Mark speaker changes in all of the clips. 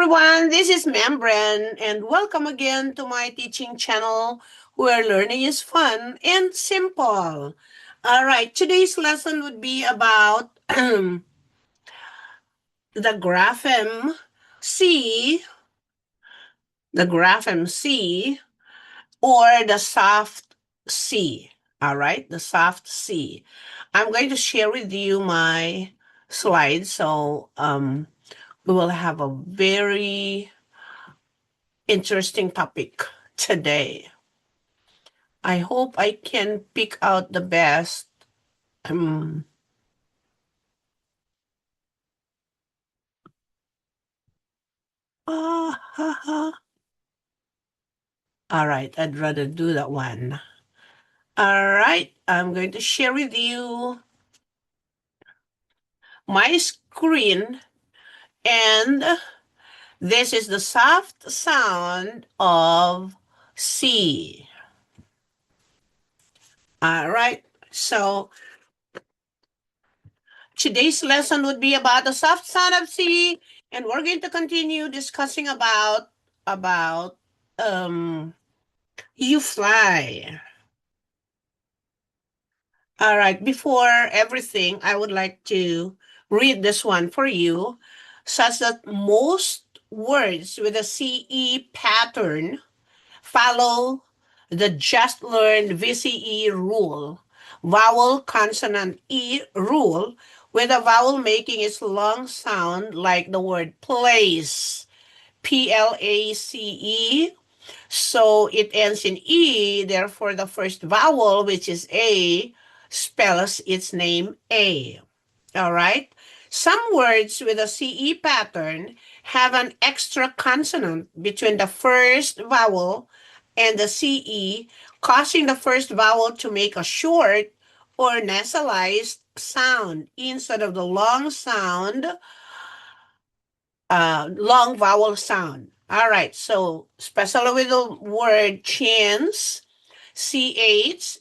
Speaker 1: everyone, this is Membran, and welcome again to my teaching channel where learning is fun and simple. All right, today's lesson would be about the grapheme C, the grapheme C, or the soft C. All right, the soft C. I'm going to share with you my slides, so we will have a very interesting topic today. I hope I can pick out the best. Um, All right, I'd rather do that one. All right, I'm going to share with you my screen, and this is the soft sound of C. All right, so today's lesson would be about the soft sound of C, and we're going to continue discussing about you fly. All right, before everything, I would like to read this one for you, such that most words with a CE pattern follow the just learned VCE rule, vowel consonant E rule, with a vowel making its long sound like the word place, PLACE. So it ends in E, therefore the first vowel, which is A, spells its name A. All right? Some words with a CE pattern have an extra consonant between the first vowel and the CE, causing the first vowel to make a short or nasalized sound instead of the long vowel sound. All right, so especially with the word chance, CHANCE.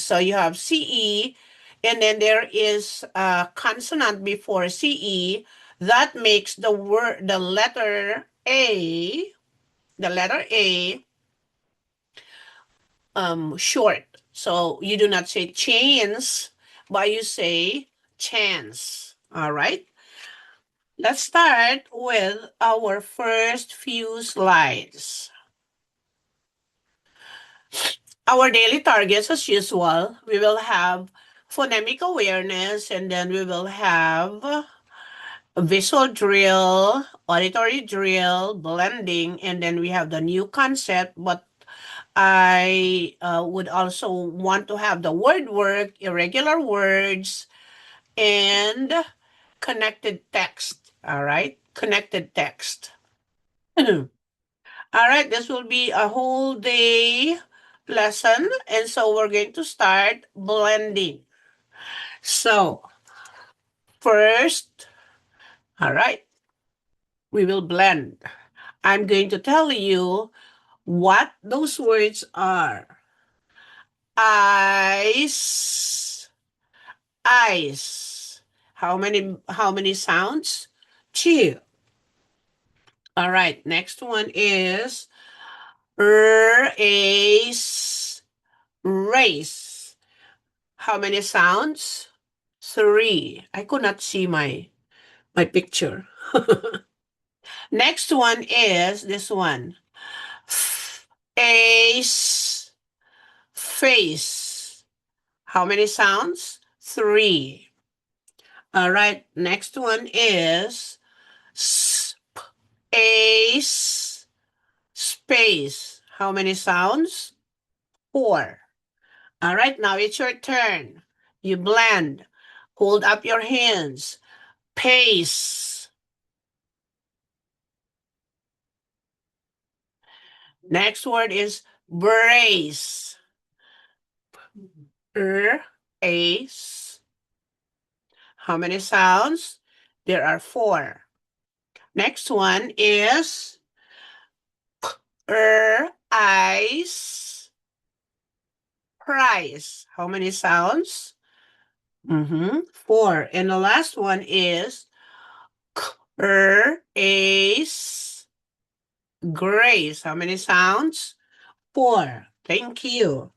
Speaker 1: So you have CE, and then there is a consonant before CE that makes the letter A short. So you do not say chance, but you say chance. All right. Let's start with our first few slides. Our daily targets, as usual, we will have phonemic awareness, and then we will have a visual drill, auditory drill, blending, and then we have the new concept. But I would also want to have the word work, irregular words, and connected text. All right, connected text. All right, this will be a whole day lesson. And so we're going to start blending. So, first, all right, we will blend. I'm going to tell you what those words are. Ice, ice. How many sounds? Two. All right, next one is race, race. How many sounds? Three. I could not see my picture. Next one is this one. Face, face. How many sounds? Three. All right. Next one is space, space. How many sounds? Four. All right. Now it's your turn. You blend. Hold up your hands. Pace. Next word is brace. Ace. How many sounds? There are four. Next one is ice. Price. How many sounds? Four. And the last one is Ace. Grace. How many sounds? 4. Thank you.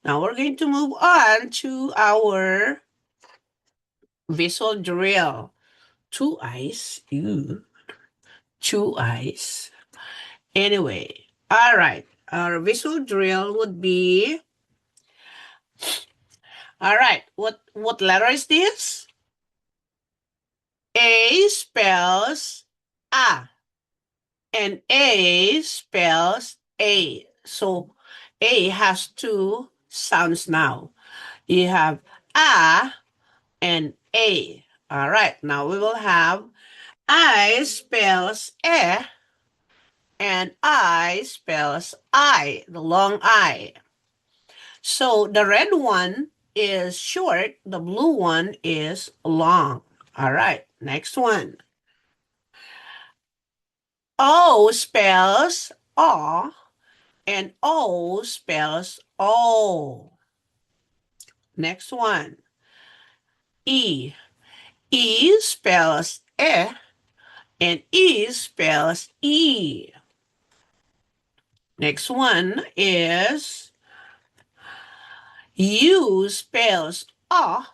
Speaker 1: Now we're going to move on to our visual drill. 2 eyes. Ew. 2 eyes. Anyway, all right. Our visual drill would be, all right. What letter is this? A spells A, and A spells A. So A has 2 sounds now. You have A and A. All right. Now we will have I spells E, and I spells I, the long I. So the red one is short, the blue one is long. All right, next one. O spells aw, and O spells O. Next one. E. E spells eh, and E spells E. Next one is U spells ah,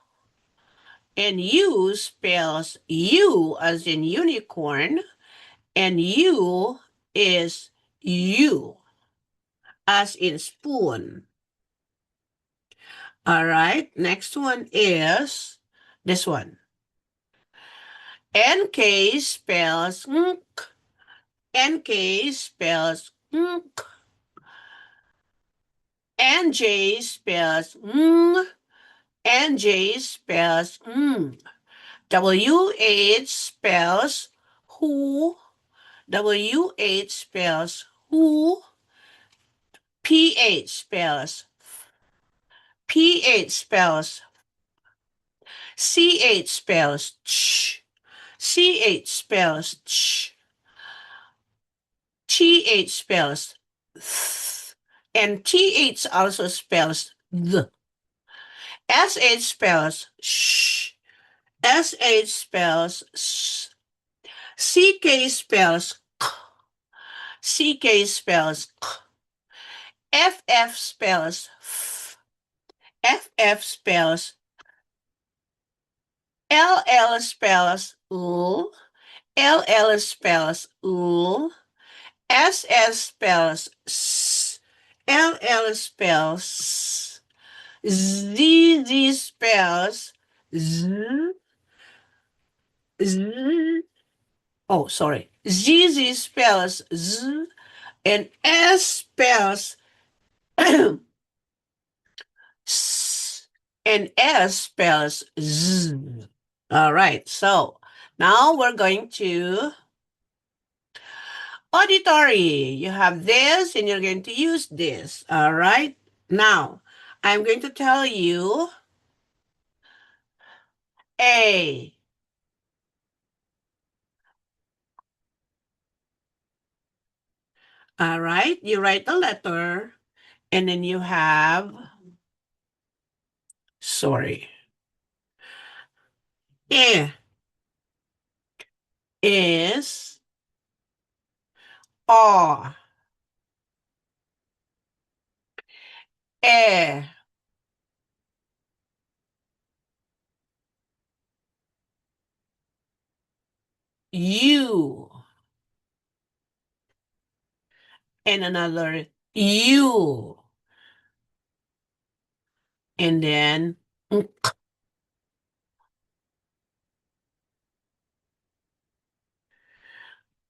Speaker 1: and U spells U as in unicorn, and U is U as in spoon. All right, next one is this one. NK spells nk, NK spells nk, NJ spells ng, NJ spells ng. WH spells who, WH spells who, PH spells, PH spells, CH spells ch, CH spells ch, TH spells th, and TH also spells th. SH spells sh, SH spells s, CK spells k, CK spells k, FF spells f, FF spells, LL spells l, LL spells l, SS spells s, LL spells s, ZZ spells z, z, oh, sorry, ZZ spells z, and S spells s, and S spells z. All right, so now we're going to auditory. You have this and you're going to use this. All right, now I'm going to tell you A. All right, you write the letter and then you have, sorry, E is aw, E, U, and another U, and then nk.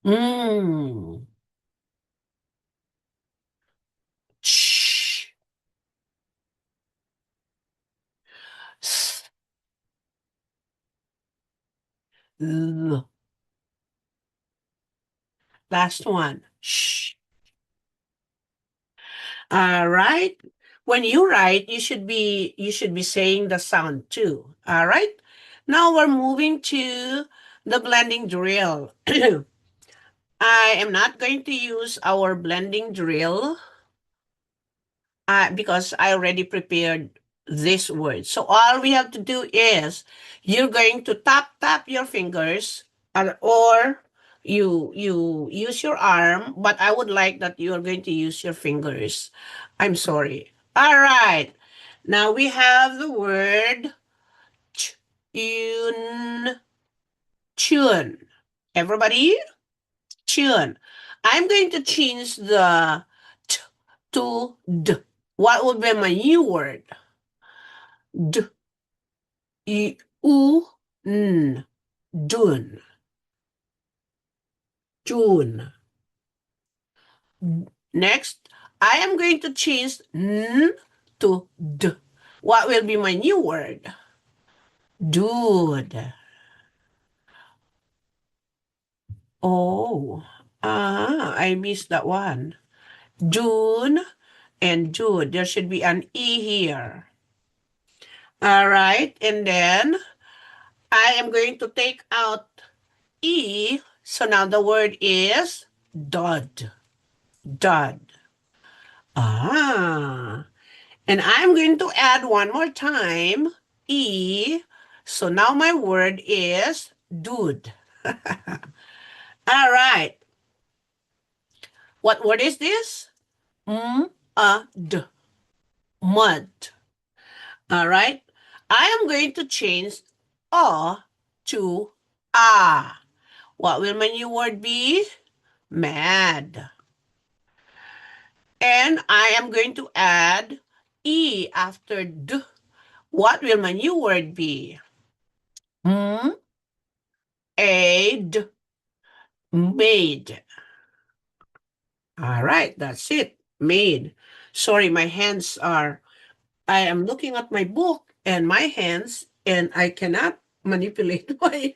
Speaker 1: Mm, ch, s, l. Last one, sh. All right. When you write, you should be saying the sound too. All right. Now we're moving to the blending drill. I am not going to use our blending drill because I already prepared this word. So all we have to do is you're going to tap your fingers or you use your arm, but I would like that you are going to use your fingers. I'm sorry. All right. Now we have the word tune. Tune. Everybody, tune. I'm going to change the t to d. What would be my new word? D, I, u, n. Dune. June. Next, I am going to change n to d. What will be my new word? Dude. Oh, I missed that one. June and Jude. There should be an E here. All right, and then I am going to take out E. So now the word is dud. Dud. Ah. And I'm going to add one more time, E. So now my word is dude. All right. What word is this? D. Mud. All right. I am going to change A to A. What will my new word be? Mad. And I am going to add E after D. What will my new word be? Aid. Made. All right, that's it. Made. Sorry, my hands are, I am looking at my book and my hands, and I cannot manipulate my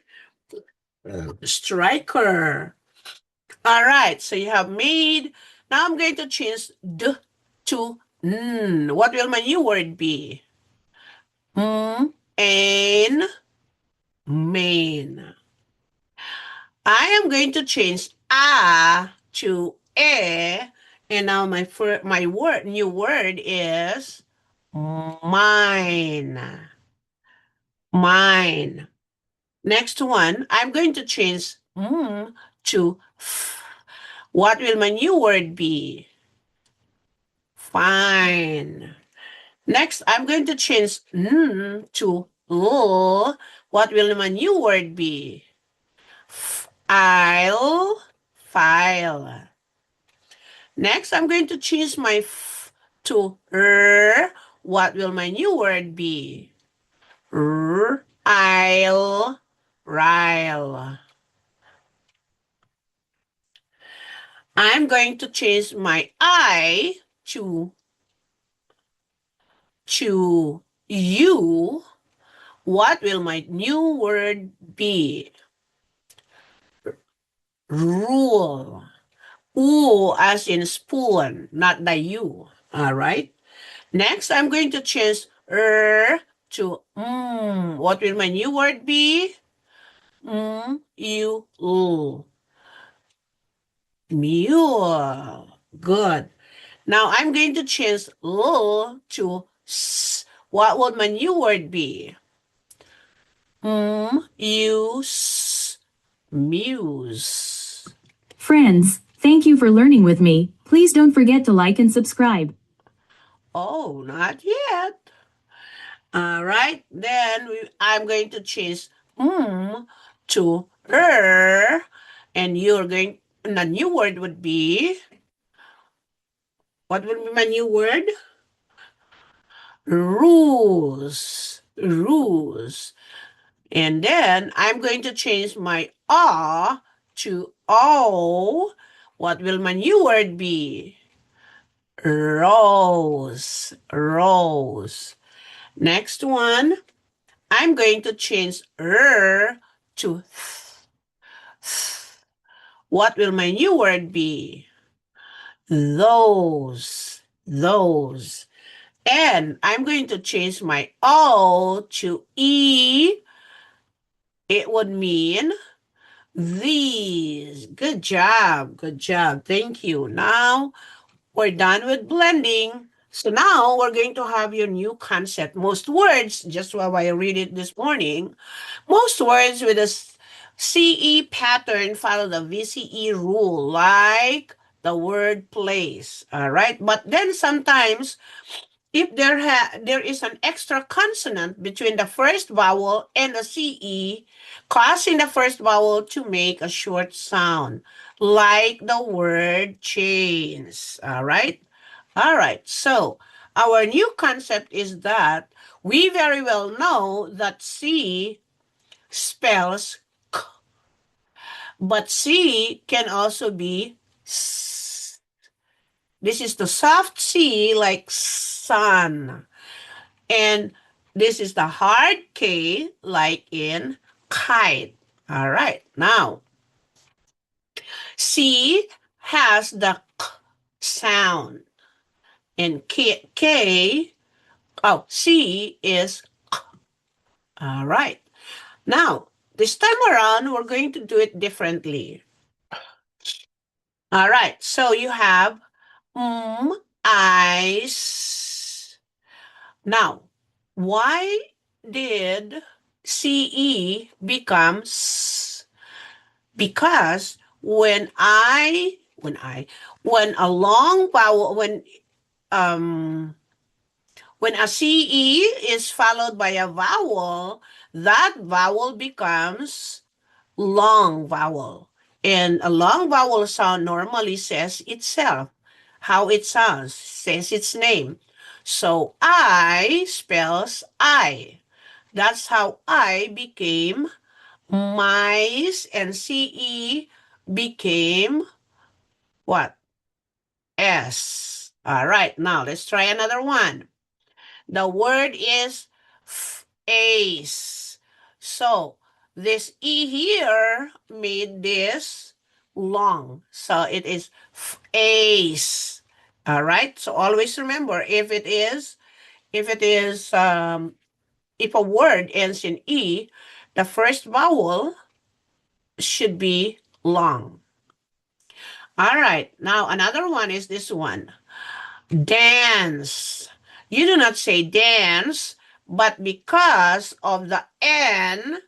Speaker 1: striker. All right, so you have made. Now I'm going to change D to N. What will my new word be? An. Main. I am going to change a to e, and now my new word is mine. Mine. Next one, I'm going to change to f. What will my new word be? Fine. Next, I'm going to change to l. What will my new word be? I'll file. Next, I'm going to change my f to r. What will my new word be? I'll rile. I'm going to change my I to you. What will my new word be? Rule. U as in spoon, not the U. All right. Next, I'm going to change to What will my new word be? You. Mule. Good. Now I'm going to change L to S. What would my new word be? Use. Muse.
Speaker 2: Friends, thank you for learning with me. Please don't forget to like and subscribe.
Speaker 1: Oh, not yet. All right. Then I'm going to change to and the new word would be, what would be my new word? Rules. Rules. And then I'm going to change my to O. What will my new word be? Rose. Rose. Next one, I'm going to change to what will my new word be? Those. Those. And I'm going to change my O to E. It would mean these. Good job. Good job. Thank you. Now we're done with blending. So now we're going to have your new concept. Most words, just while I read it this morning, most words with CE pattern follow the VCE rule, like the word place. All right. But then sometimes if there is an extra consonant between the first vowel and the CE, causing the first vowel to make a short sound, like the word chains. All right? All right. So, our new concept is that we very well know that C spells K, but C can also be S. This is the soft C like sun. And this is the hard K, like in kite. All right. Now, C has the K sound. And C is K. All right. Now, this time around, we're going to do it differently. All right. So you have eyes. Now, why did CE becomes because when a long vowel when a CE is followed by a vowel, that vowel becomes long vowel. And a long vowel sound normally says itself, how it sounds, says its name. So I spells I. That's how I became mice, and CE became what? S. All right, now let's try another one. The word is face. So this E here made this long. So it is face. All right. So always remember if a word ends in E, the first vowel should be long. All right. Now another one is this one. Dance. You do not say dance, but because of the N,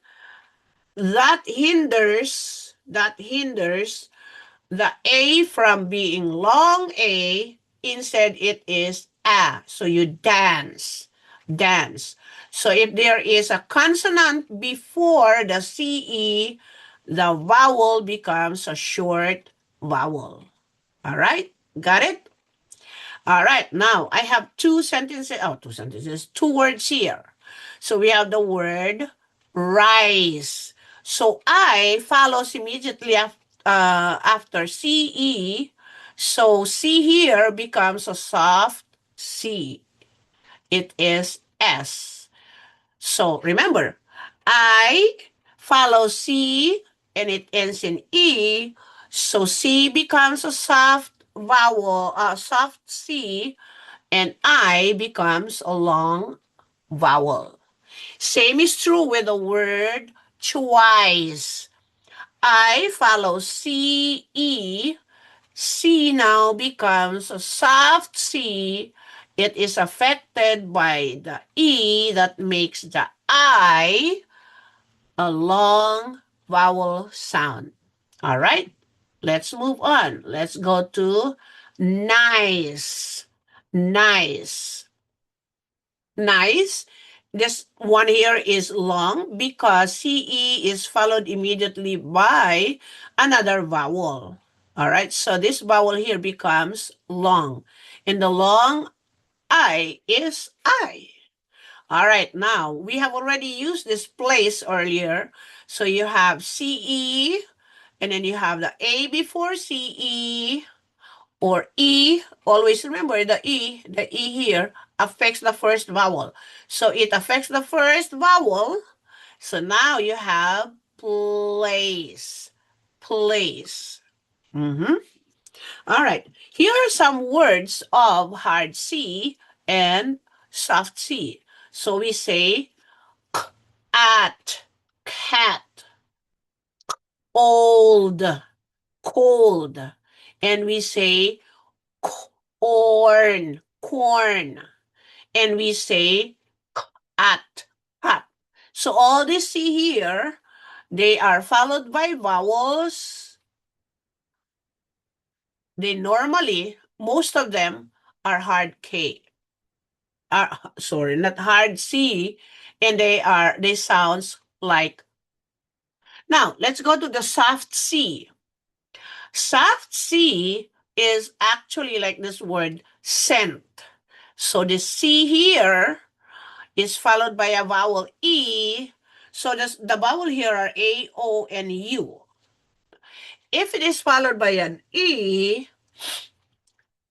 Speaker 1: that hinders the A from being long A. Instead, it is A. So you dance. Dance. So if there is a consonant before the CE, the vowel becomes a short vowel. All right? Got it? All right. Now I have two words here. So we have the word rise. So I follows immediately after CE. So C here becomes a soft C. It is S. So remember, I follow C and it ends in E. So C becomes a soft vowel, a soft C, and I becomes a long vowel. Same is true with the word twice. I follow C, E. C now becomes a soft C. It is affected by the E that makes the I a long vowel sound. All right, let's move on. Let's go to nice. Nice. Nice. This one here is long because CE is followed immediately by another vowel. All right, so this vowel here becomes long. And the long I is I. All right, now we have already used this place earlier. So you have CE, and then you have the A before CE, or E. Always remember the E here affects the first vowel. So it affects the first vowel. So now you have place. Place. Mm-hmm. All right. Here are some words of hard C and soft C. So we say at, cat, old, cold. And we say corn, corn. And we say at, cat. So all this C here They are followed by vowels. They normally, most of them are hard K. Sorry, not hard C, and they sounds like. Now, let's go to the soft C. Soft C is actually like this word scent. So the C here is followed by a vowel E. So the vowel here are A, O, and U. If it is followed by an E,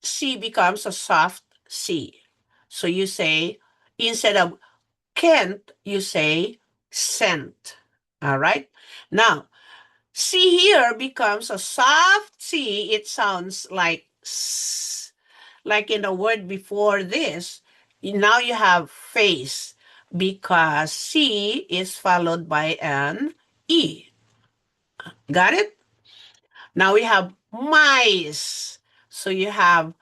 Speaker 1: C becomes a soft C. So you say, instead of Kent, you say scent. All right? Now, C here becomes a soft C. It sounds like S. Like in the word before this, now you have face because C is followed by an E. Got it? Now we have mice. So you have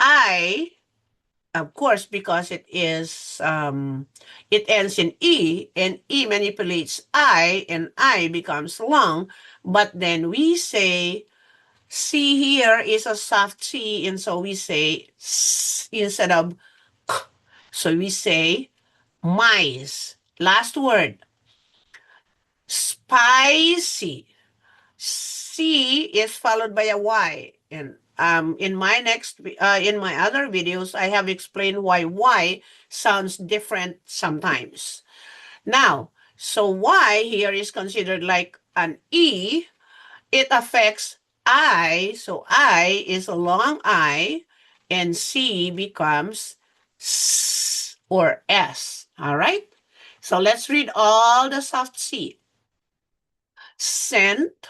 Speaker 1: I, of course, because it ends in E, and E manipulates I, and I becomes long. But then we say C here is a soft C, and so we say S instead of K. So we say mice. Last word, spicy. C is followed by a Y. And in my other videos, I have explained why Y sounds different sometimes. Now, so Y here is considered like an E. It affects I. So I is a long I, and C becomes S or S. All right? So let's read all the soft C. Scent,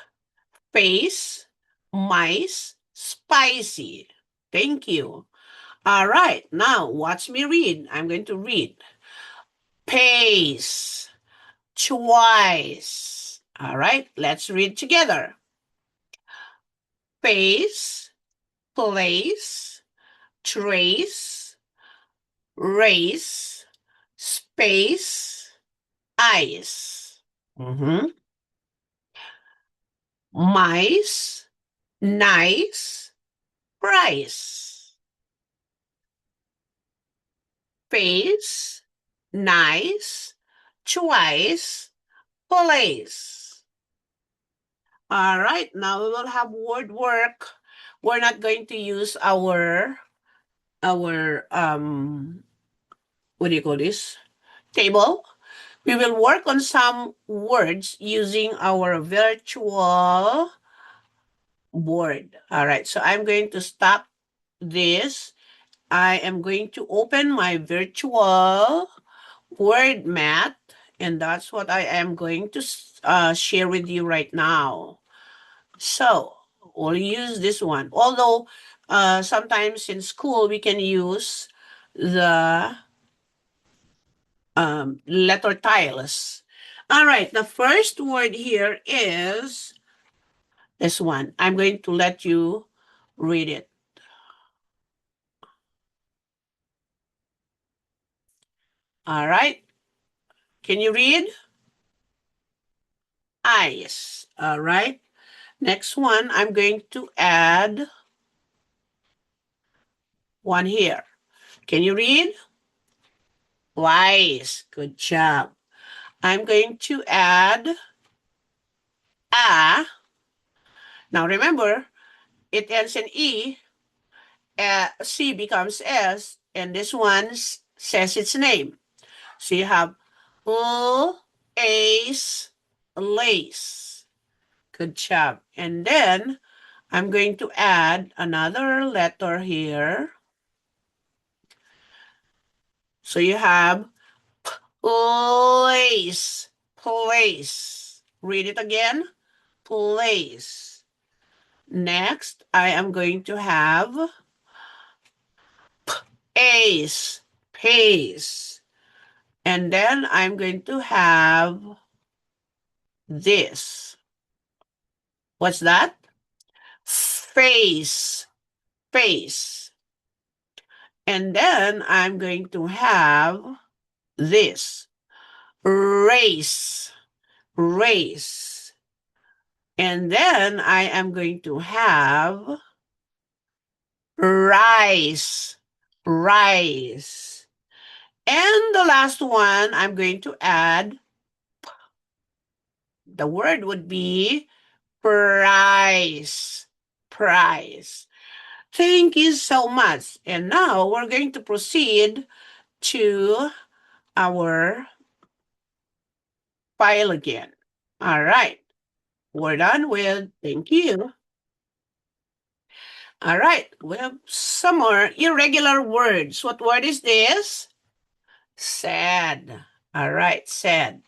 Speaker 1: face, mice, spicy. Thank you. All right, now watch me read. I'm going to read. Pace, twice. All right, let's read together. Pace, place, trace, race, space, ice. Mice, nice, price. Face, nice, twice, place. All right, now we will have word work. We're not going to use our what do you call this? Table. We will work on some words using our virtual board. All right, so I'm going to stop this. I am going to open my virtual word mat, and that's what I am going to share with you right now. So we'll use this one. Although sometimes in school we can use the letter tiles. All right, the first word here is this one. I'm going to let you read it. All right, can you read? Eyes. All right. Next one, I'm going to add one here. Can you read? Wise. Good job. I'm going to add a. Now remember, it ends in E. C becomes S, and this one says its name. So you have ace, lace. Good job. And then I'm going to add another letter here. So you have place, place. Read it again. Place. Next, I am going to have ace, pace. And then I'm going to have this. What's that? Face, face. And then I'm going to have this. Race, race. And then I am going to have rice, rice. And the last one, I'm going to add, the word would be price, price. Thank you so much. And now we're going to proceed to our file again. All right, we're done with, thank you. All right, we have some more irregular words. What word is this? Sad. All right, sad.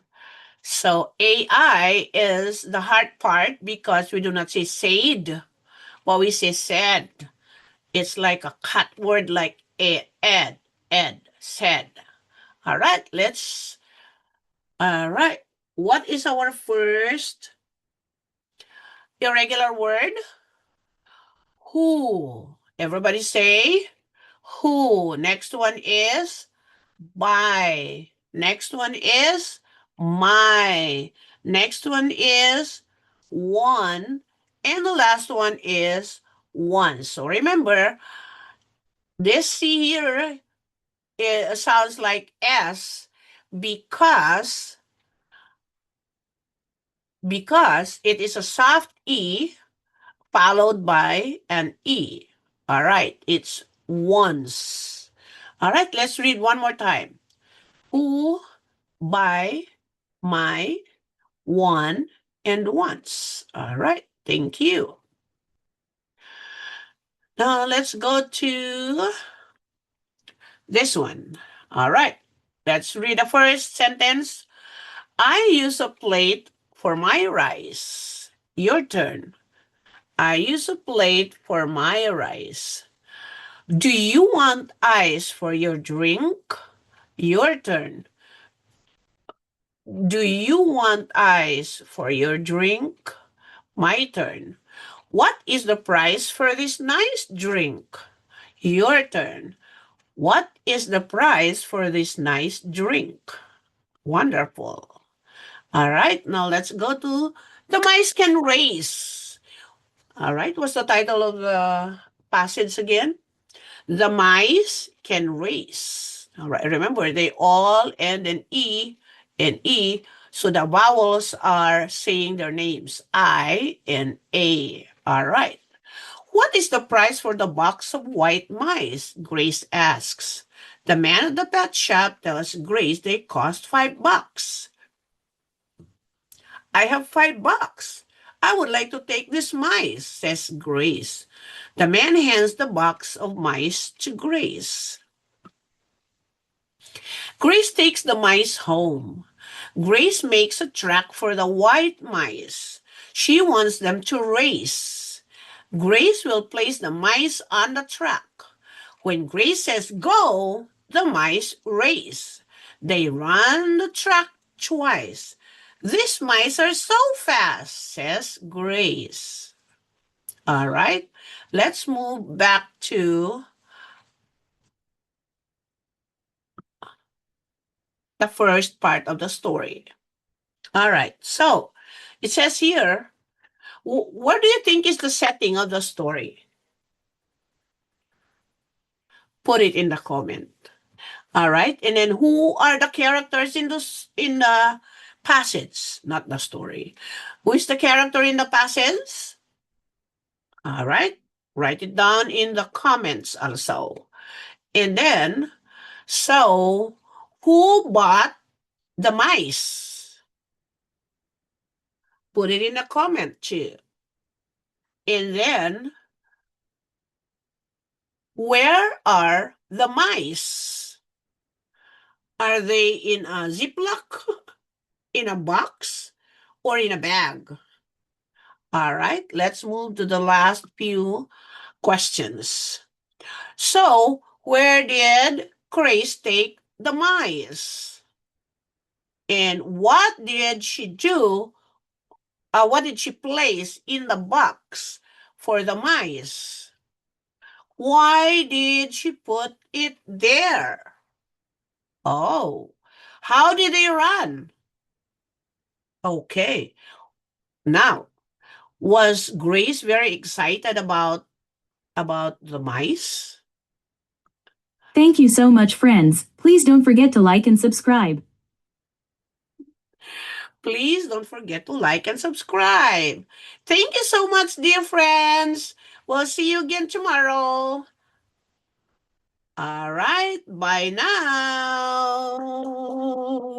Speaker 1: So AI is the hard part because we do not say said, but we say sad. It's like a cut word like ed, said. All right, all right. What is our first irregular word? Who. Everybody say who. Next one is by. Next one is my. Next one is one. And the last one is one. So remember, this C here, it sounds like S because it is a soft E followed by an E. All right, it's once. All right, let's read one more time. Who, by, my, one, and once. All right, thank you. Now let's go to this one. All right, let's read the first sentence. I use a plate for my rice. Your turn. I use a plate for my rice. Do you want ice for your drink? Your turn. Do you want ice for your drink? My turn. What is the price for this nice drink? Your turn. What is the price for this nice drink? Wonderful. All right, now let's go to the mice can race. All right, what's the title of the passage again? The mice can race. All right, remember they all end in E and E, so the vowels are saying their names, I and A. All right. What is the price for the box of white mice? Grace asks. The man at the pet shop tells Grace they cost $5. I have $5. I would like to take this mice, says Grace. The man hands the box of mice to Grace. Grace takes the mice home. Grace makes a track for the white mice. She wants them to race. Grace will place the mice on the track. When Grace says go, the mice race. They run the track twice. These mice are so fast, says Grace. All right, let's move back to the first part of the story. All right, so it says here, what do you think is the setting of the story? Put it in the comment. All right, and then who are the characters in the passage, not the story? Who is the character in the passage? All right, write it down in the comments also. And then, so who bought the mice? Put it in the comment too. And then, where are the mice? Are they in a Ziploc, in a box, or in a bag? All right, let's move to the last few questions. So, where did Grace take the mice? And what did she do? What did she place in the box for the mice? Why did she put it there? Oh, how did they run? Okay. Now, was Grace very excited about the mice?
Speaker 2: Thank you so much, friends. Please don't forget to like and subscribe.
Speaker 1: Please don't forget to like and subscribe. Thank you so much, dear friends. We'll see you again tomorrow. All right, bye now.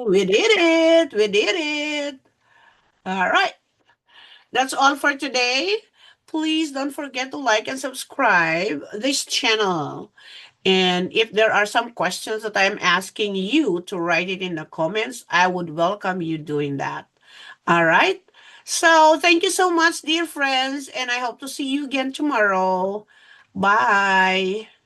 Speaker 1: We did it. We did it. All right, that's all for today. Please don't forget to like and subscribe this channel. And if there are some questions that I'm asking you to write it in the comments, I would welcome you doing that. All right. So thank you so much, dear friends, and I hope to see you again tomorrow. Bye.